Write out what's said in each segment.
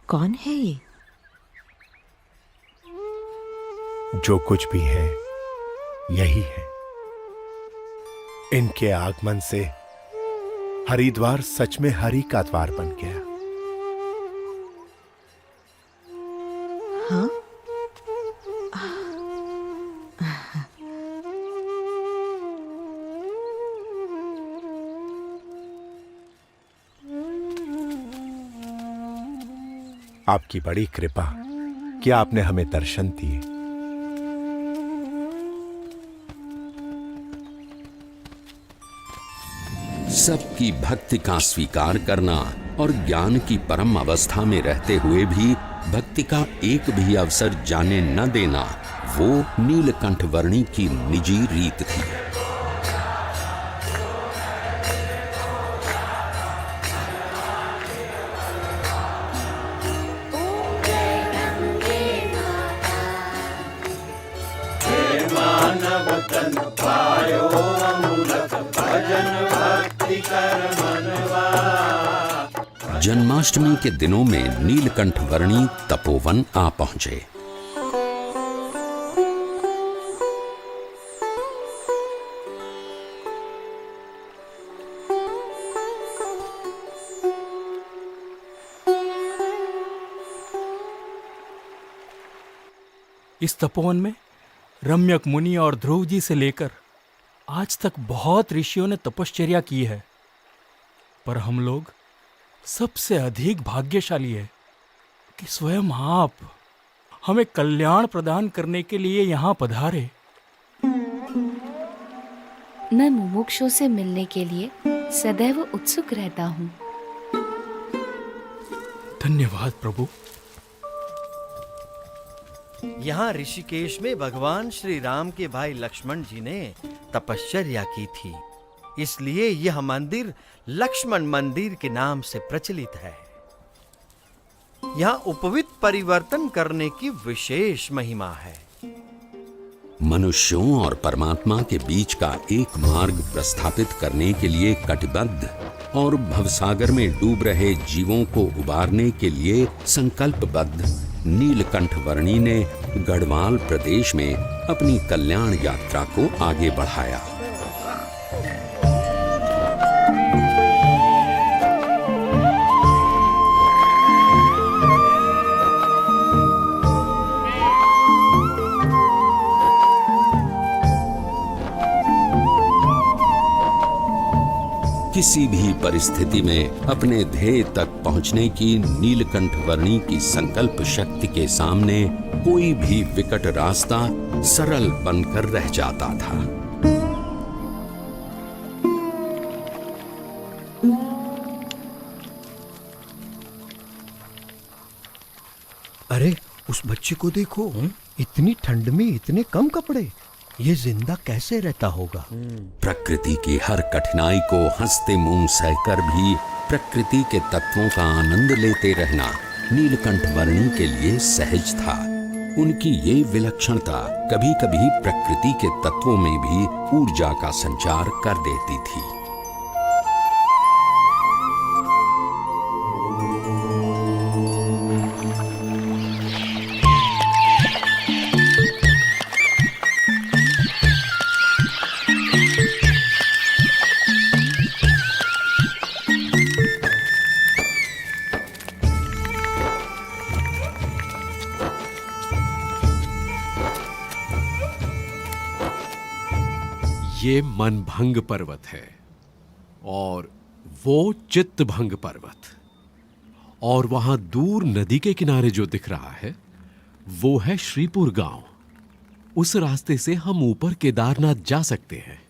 कौन है ये? जो कुछ भी है यही है। इनके आगमन से हरिद्वार सच में हरि का द्वार बन गया। हाँ? आपकी बड़ी कृपा कि आपने हमें दर्शन दिए। सबकी भक्ति का स्वीकार करना और ज्ञान की परम अवस्था में रहते हुए भी भक्ति का एक भी अवसर जाने न देना, वो नीलकंठ वर्णी की निजी रीत थी। जन्माष्टमी के दिनों में नीलकंठ वर्णी तपोवन आ पहुंचे। इस तपोवन में रम्यक मुनि और ध्रुव जी से लेकर आज तक बहुत ऋषियों ने तपश्चर्या की है, पर हम लोग सबसे अधिक भाग्यशाली है कि स्वयं आप हमें कल्याण प्रदान करने के लिए यहाँ पधारे। मैं मुमुक्षुओं से मिलने के लिए सदैव उत्सुक रहता हूँ। धन्यवाद प्रभु। यहाँ ऋषिकेश में भगवान श्री राम के भाई लक्ष्मण जी ने तपश्चर्या की थी, इसलिए यह मंदिर लक्ष्मण मंदिर के नाम से प्रचलित है। यहाँ उपवित परिवर्तन करने की विशेष महिमा है। मनुष्यों और परमात्मा के बीच का एक मार्ग प्रस्थापित करने के लिए कटिबद्ध और भवसागर में डूब रहे जीवों को उबारने के लिए संकल्पबद्ध नीलकंठ वर्णी ने गढ़वाल प्रदेश में अपनी कल्याण यात्रा को आगे बढ़ाया। किसी भी परिस्थिति में अपने ध्येय तक पहुंचने की नीलकंठ वर्णी की संकल्प शक्ति के सामने कोई भी विकट रास्ता सरल बनकर रह जाता था। अरे उस बच्चे को देखो, इतनी ठंड में इतने कम कपड़े, ये जिंदा कैसे रहता होगा? प्रकृति की हर कठिनाई को हंसते मुंह सहकर भी प्रकृति के तत्वों का आनंद लेते रहना नीलकंठ वर्णी के लिए सहज था। उनकी ये विलक्षणता कभी कभी प्रकृति के तत्वों में भी ऊर्जा का संचार कर देती थी। ये मनभंग पर्वत है और वो चित्तभंग पर्वत, और वहां दूर नदी के किनारे जो दिख रहा है वो है श्रीपुर गांव। उस रास्ते से हम ऊपर केदारनाथ जा सकते हैं।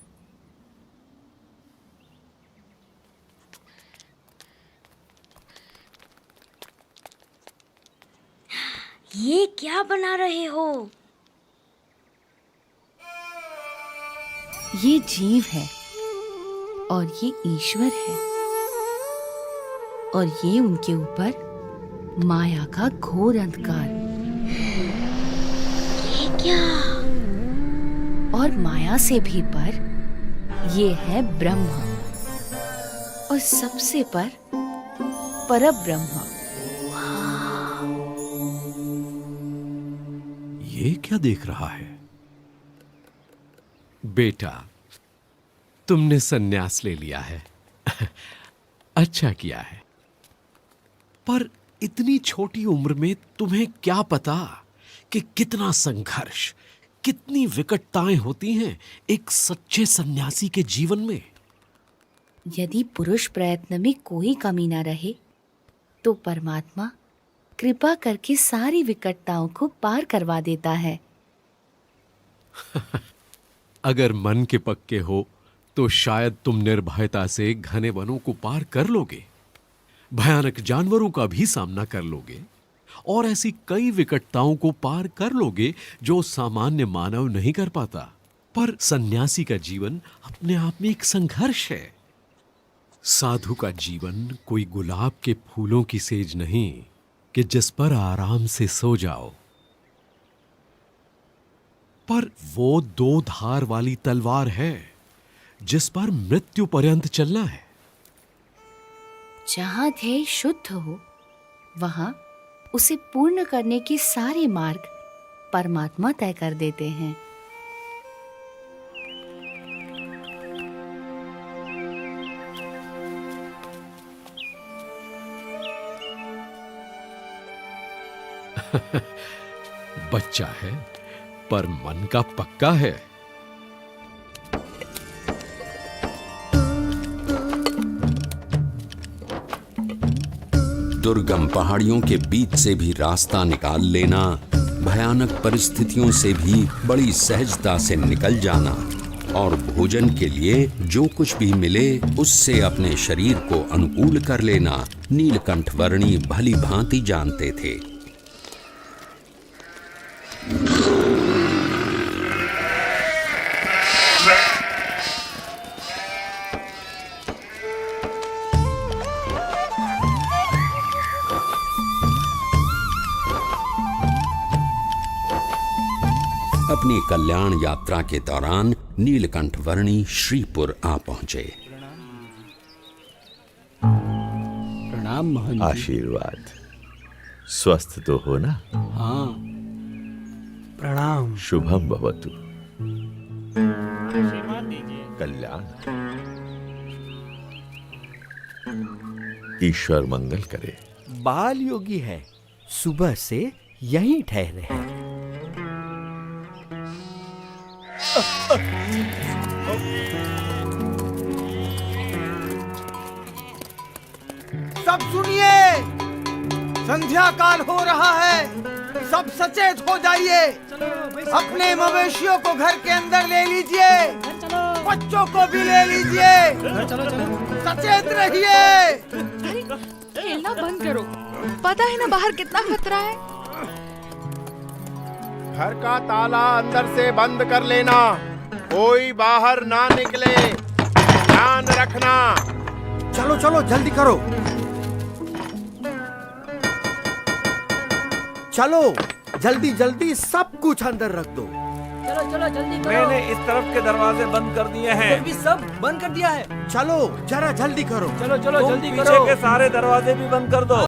ये क्या बना रहे हो? ये जीव है और ये ईश्वर है, और ये उनके ऊपर माया का घोर अंधकार। ये क्या? और माया से भी पर ये है ब्रह्म, और सबसे पर परब्रह्म। ये क्या देख रहा है? बेटा, तुमने सन्यास ले लिया है। अच्छा किया है। पर इतनी छोटी उम्र में तुम्हें क्या पता कि कितना संघर्ष, कितनी विकटताएं होती हैं एक सच्चे सन्यासी के जीवन में। यदि पुरुष प्रयत्न में कोई कमी न रहे तो परमात्मा कृपा करके सारी विकटताओं को पार करवा देता है। अगर मन के पक्के हो तो शायद तुम निर्भयता से घने वनों को पार कर लोगे, भयानक जानवरों का भी सामना कर लोगे और ऐसी कई विकटताओं को पार कर लोगे जो सामान्य मानव नहीं कर पाता। पर सन्यासी का जीवन अपने आप में एक संघर्ष है। साधु का जीवन कोई गुलाब के फूलों की सेज नहीं कि जिस पर आराम से सो जाओ, पर वो दो धार वाली तलवार है जिस पर मृत्यु पर्यंत चलना है। जहाँ ध्येय शुद्ध हो वहाँ उसे पूर्ण करने के सारे मार्ग परमात्मा तय कर देते हैं। बच्चा है पर मन का पक्का है। दुर्गम पहाड़ियों के बीच से भी रास्ता निकाल लेना, भयानक परिस्थितियों से भी बड़ी सहजता से निकल जाना और भोजन के लिए जो कुछ भी मिले उससे अपने शरीर को अनुकूल कर लेना नीलकंठ वर्णी भली भांति जानते थे। अपनी कल्याण यात्रा के दौरान नीलकंठ वर्णी श्रीपुर आ पहुंचे। प्रणाम महंत जी। आशीर्वाद। स्वस्थ तो हो ना? हाँ, प्रणाम। शुभम भवतु। कल्याण। ईश्वर मंगल करे। बाल योगी है, सुबह से यहीं ठहरे हैं। सब सुनिए, संध्या काल हो रहा है, सब सचेत हो जाइए। अपने मवेशियों को घर के अंदर ले लीजिए, बच्चों को भी ले लीजिए, सचेत रहिए। खेलना बंद करो, पता है ना बाहर कितना खतरा है। घर का ताला अंदर से बंद कर लेना, कोई बाहर ना निकले, ध्यान रखना। चलो चलो जल्दी करो, चलो जल्दी जल्दी सब कुछ अंदर रख दो। चलो चलो जल्दी करो। मैंने इस तरफ के दरवाजे बंद कर दिए हैं। भी सब बंद कर दिया है। चलो जरा जल्दी करो। चलो चलो जल्दी करो। पीछे के सारे दरवाजे भी बंद कर दो।